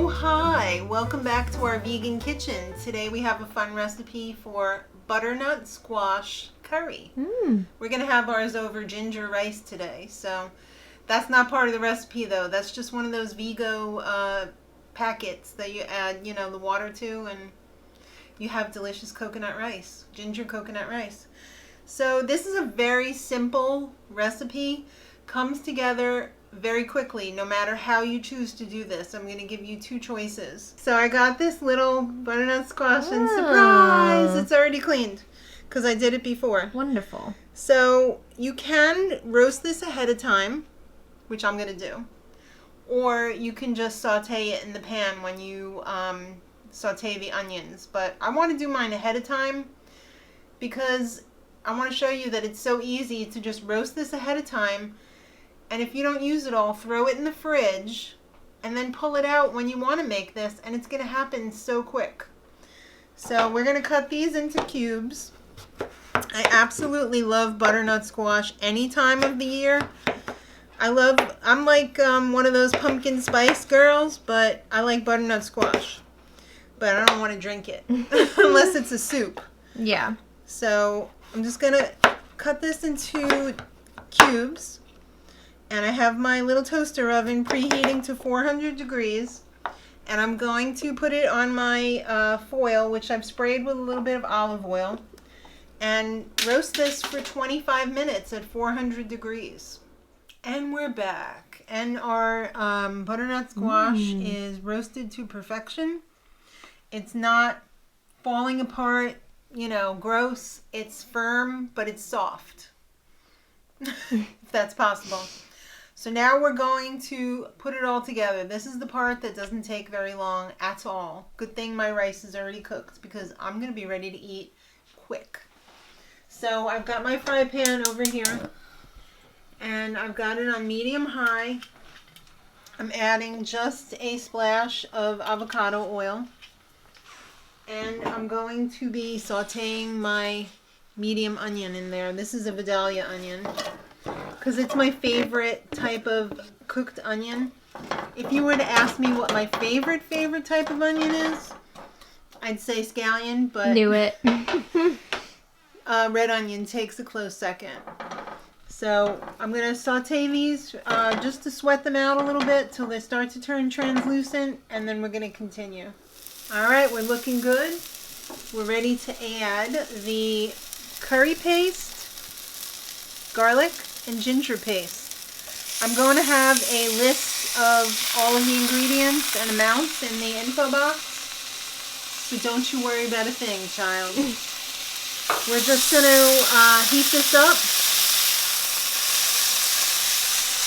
Oh hi, welcome back to our vegan kitchen. Today we have a fun recipe for butternut squash curry. We're going to have ours over ginger rice today. So that's not part of the recipe though. That's just one of those Vigo packets that you add, the water to, and you have delicious coconut rice, ginger coconut rice. So this is a very simple recipe, comes together very quickly no matter how you choose to do this. I'm going to give you two choices. So I got this little butternut squash and surprise, it's already cleaned because I did it before. Wonderful. So you can roast this ahead of time, which I'm going to do, or you can just saute it in the pan when you saute the onions. But I want to do mine ahead of time because I want to show you that it's so easy to just roast this ahead of time. And if you don't use it all, throw it in the fridge and then pull it out when you want to make this, and it's going to happen so quick. So we're going to cut these into cubes. I absolutely love butternut squash any time of the year. I'm like one of those pumpkin spice girls, but I like butternut squash. But I don't want to drink it unless it's a soup. Yeah. So I'm just going to cut this into cubes. And I have my little toaster oven preheating to 400 degrees. And I'm going to put it on my foil, which I've sprayed with a little bit of olive oil. And roast this for 25 minutes at 400 degrees. And we're back. And our butternut squash is roasted to perfection. It's not falling apart, gross. It's firm, but it's soft. If that's possible. So now we're going to put it all together. This is the part that doesn't take very long at all. Good thing my rice is already cooked because I'm going to be ready to eat quick. So I've got my fry pan over here and I've got it on medium high. I'm adding just a splash of avocado oil. And I'm going to be sauteing my medium onion in there. This is a Vidalia onion because it's my favorite type of cooked onion. If you were to ask me what my favorite type of onion is, I'd say scallion, but knew it. Red onion takes a close second. So I'm going to saute these just to sweat them out a little bit till they start to turn translucent, and then we're going to continue. All right, we're looking good. We're ready to add the curry paste, garlic, and ginger paste. I'm going to have a list of all of the ingredients and amounts in the info box, so don't you worry about a thing, child. We're just going to heat this up,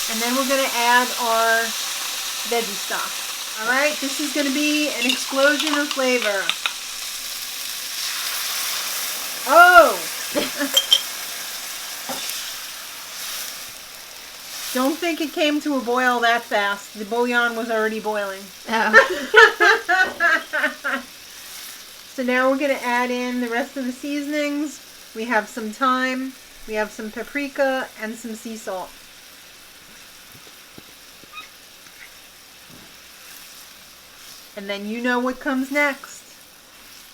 and then we're going to add our veggie stock. All right, this is going to be an explosion of flavor. Oh! Don't think it came to a boil that fast. The bouillon was already boiling. Oh. So now we're going to add in the rest of the seasonings. We have some thyme, we have some paprika, and some sea salt. And then you know what comes next.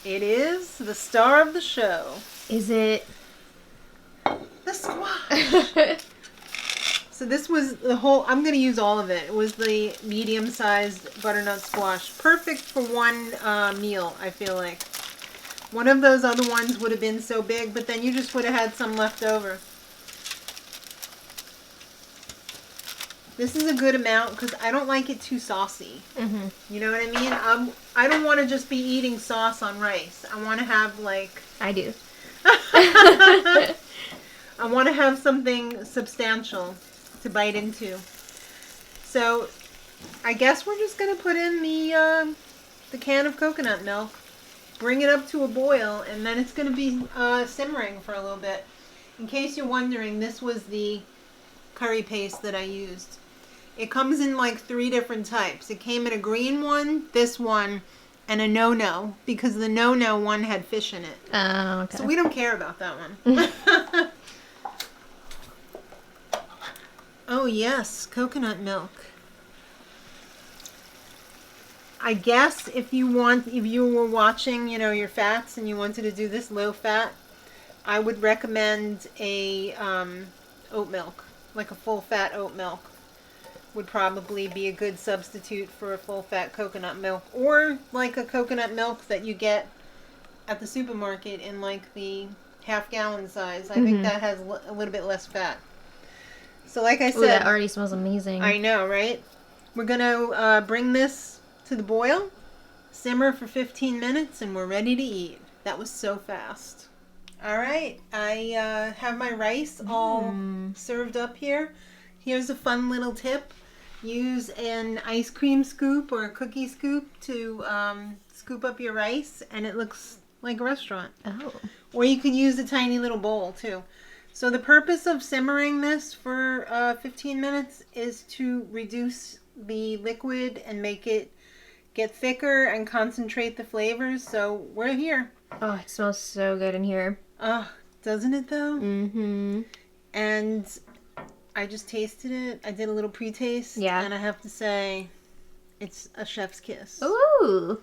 It is the star of the show. Is it? The squash. So this was the whole, I'm going to use all of it. It was the medium-sized butternut squash. Perfect for one meal, I feel like. One of those other ones would have been so big, but then you just would have had some left over. This is a good amount because I don't like it too saucy. Mm-hmm. You know what I mean? I don't want to just be eating sauce on rice. I want to have I do. I want to have something substantial to bite into. So I guess we're just going to put in the can of coconut milk, bring it up to a boil, and then it's going to be simmering for a little bit. In case you're wondering, this was the curry paste that I used. It comes in like 3 different types. It came in a green one, this one, and a no-no, because the no-no one had fish in it. Oh, okay. So we don't care about that one. Oh yes, coconut milk. I guess if you were watching, your fats and you wanted to do this low fat, I would recommend a oat milk, like a full fat oat milk would probably be a good substitute for a full fat coconut milk, or like a coconut milk that you get at the supermarket in like the half-gallon size. I think that has a little bit less fat. So like I said... Ooh, that already smells amazing. I know, right? We're going to bring this to the boil, simmer for 15 minutes, and we're ready to eat. That was so fast. All right, I have my rice all served up here. Here's a fun little tip. Use an ice cream scoop or a cookie scoop to scoop up your rice, and it looks like a restaurant. Oh. Or you could use a tiny little bowl, too. So the purpose of simmering this for 15 minutes is to reduce the liquid and make it get thicker and concentrate the flavors. So we're here. Oh, it smells so good in here. Oh, doesn't it, though? Mm-hmm. And... I just tasted it. I did a little pre-taste. Yeah. And I have to say, it's a chef's kiss. Ooh.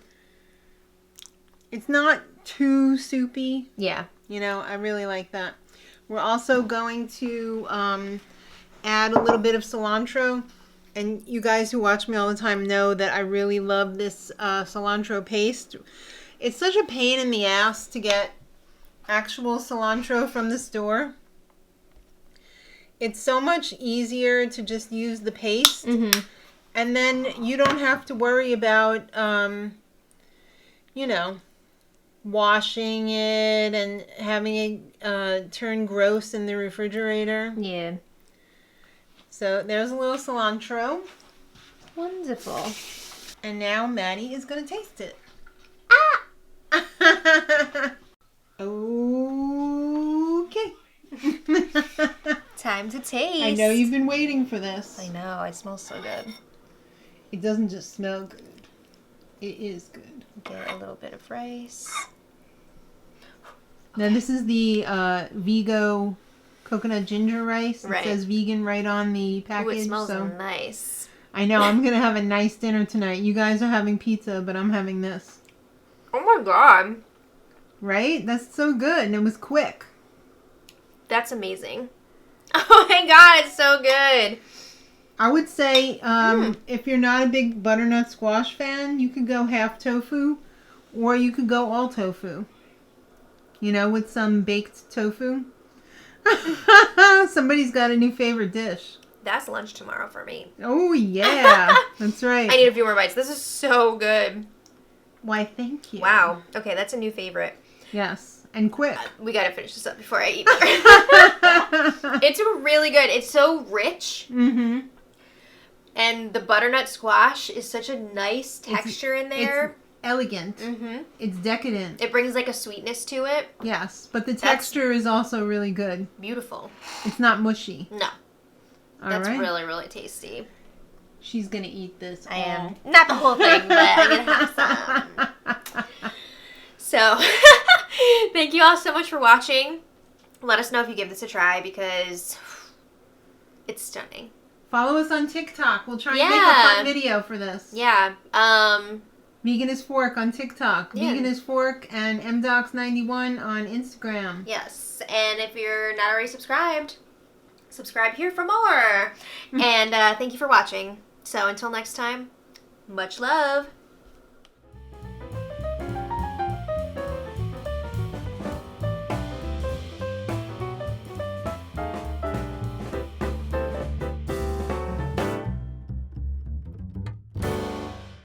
It's not too soupy. Yeah. I really like that. We're also going to add a little bit of cilantro. And you guys who watch me all the time know that I really love this cilantro paste. It's such a pain in the ass to get actual cilantro from the store. It's so much easier to just use the paste. Mm-hmm. And then you don't have to worry about, washing it and having it turn gross in the refrigerator. Yeah. So there's a little cilantro. Wonderful. And now Maddie is going to taste it. Ah! Okay. Time to taste. I know you've been waiting for this. I know. It smells so good. It doesn't just smell good. It is good. Get a little bit of rice. Now this is the Vigo coconut ginger rice. It says vegan right on the package. Ooh, it smells nice. I know. I'm going to have a nice dinner tonight. You guys are having pizza, but I'm having this. Oh my god. Right? That's so good. And it was quick. That's amazing. Oh my god, it's so good. I would say if you're not a big butternut squash fan, you could go half tofu or you could go all tofu. With some baked tofu. Somebody's got a new favorite dish. That's lunch tomorrow for me. Oh, yeah. That's right. I need a few more bites. This is so good. Why, thank you. Wow. Okay, that's a new favorite. Yes. And quick. We gotta finish this up before I eat more. It's really good. It's so rich. Mm-hmm. And the butternut squash is such a nice texture in there. It's elegant. Mm-hmm. It's decadent. It brings like a sweetness to it. Yes, but the texture is also really good. Beautiful. It's not mushy. No. That's really, really tasty. She's gonna eat this I am. Not the whole thing, but I'm gonna have some. So, thank you all so much for watching. Let us know if you give this a try because it's stunning. Follow us on TikTok. We'll try and make a fun video for this. Yeah. Vegan is Fork on TikTok. Yeah. Vegan is Fork and mdocs91 on Instagram. Yes. And if you're not already subscribed, subscribe here for more. And thank you for watching. So until next time, much love.